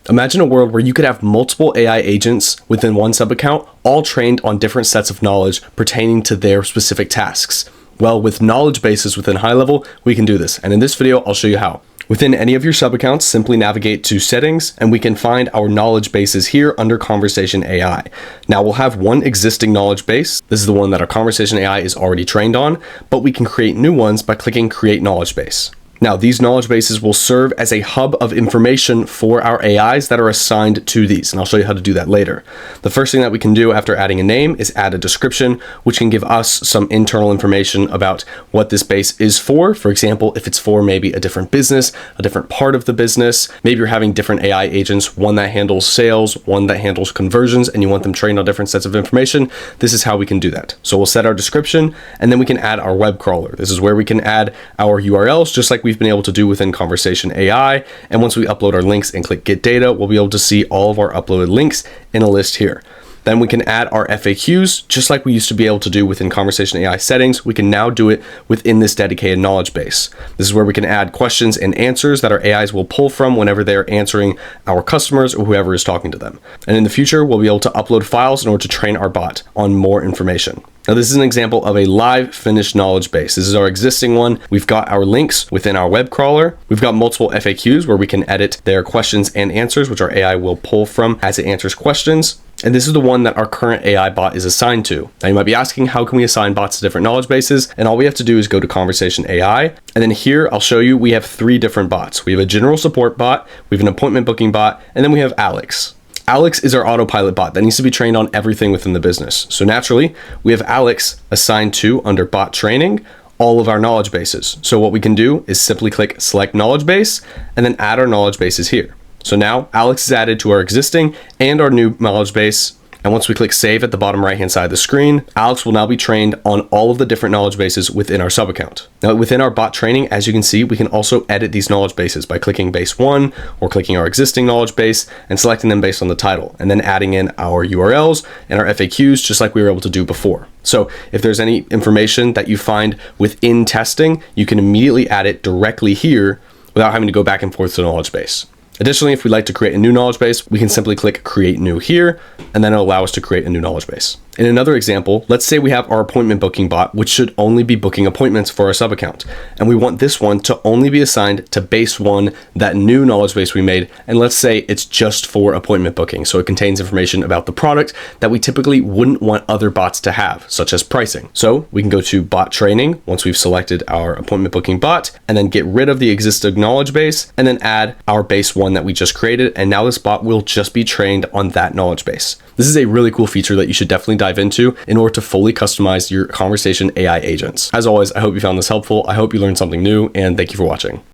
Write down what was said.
Imagine a world where you could have multiple AI agents within one sub-account, all trained on different sets of knowledge pertaining to their specific tasks. Well, with knowledge bases within HighLevel, we can do this. And in this video, I'll show you how. Within any of your sub-accounts, simply navigate to settings and we can find our knowledge bases here under conversation AI. Now we'll have one existing knowledge base. This is the one that our conversation AI is already trained on, but we can create new ones by clicking create knowledge base. Now, these knowledge bases will serve as a hub of information for our AIs that are assigned to these, and I'll show you how to do that later. The first thing that we can do after adding a name is add a description, which can give us some internal information about what this base is for. For example, if it's for maybe a different business, a different part of the business, maybe you're having different AI agents, one that handles sales, one that handles conversions, and you want them trained on different sets of information, this is how we can do that. So we'll set our description, and then we can add our web crawler. This is where we can add our URLs, just like we've been able to do within conversation AI. And once we upload our links and click get data, we'll be able to see all of our uploaded links in a list here. Then we can add our FAQs, just like we used to be able to do within conversation AI settings. We can now do it within this dedicated knowledge base. This is where we can add questions and answers that our AIs will pull from whenever they're answering our customers or whoever is talking to them. And in the future, we'll be able to upload files in order to train our bot on more information. Now, this is an example of a live finished knowledge base. This is our existing one. We've got our links within our web crawler. We've got multiple FAQs where we can edit their questions and answers, which our AI will pull from as it answers questions. And this is the one that our current AI bot is assigned to. Now you might be asking, how can we assign bots to different knowledge bases? And all we have to do is go to conversation AI. And then here, I'll show you, we have 3 different bots. We have a general support bot, we have an appointment booking bot, and then we have Alex. Alex is our autopilot bot that needs to be trained on everything within the business. So naturally, we have Alex assigned to, under bot training, all of our knowledge bases. So what we can do is simply click select knowledge base and then add our knowledge bases here. So now Alex is added to our existing and our new knowledge base. And once we click save at the bottom right-hand side of the screen, Alex will now be trained on all of the different knowledge bases within our sub-account. Now within our bot training, as you can see, we can also edit these knowledge bases by clicking base 1 or clicking our existing knowledge base and selecting them based on the title, and then adding in our URLs and our FAQs just like we were able to do before. So if there's any information that you find within testing, you can immediately add it directly here without having to go back and forth to the knowledge base. Additionally, if we'd like to create a new knowledge base, we can simply click create new here, and then it'll allow us to create a new knowledge base. In another example, let's say we have our appointment booking bot, which should only be booking appointments for our sub-account. And we want this one to only be assigned to base 1, that new knowledge base we made. And let's say it's just for appointment booking. So it contains information about the product that we typically wouldn't want other bots to have, such as pricing. So we can go to bot training once we've selected our appointment booking bot, and then get rid of the existing knowledge base, and then add our base 1 that we just created. And now this bot will just be trained on that knowledge base. This is a really cool feature that you should definitely dive into in order to fully customize your conversation AI agents. As always, I hope you found this helpful. I hope you learned something new, and thank you for watching.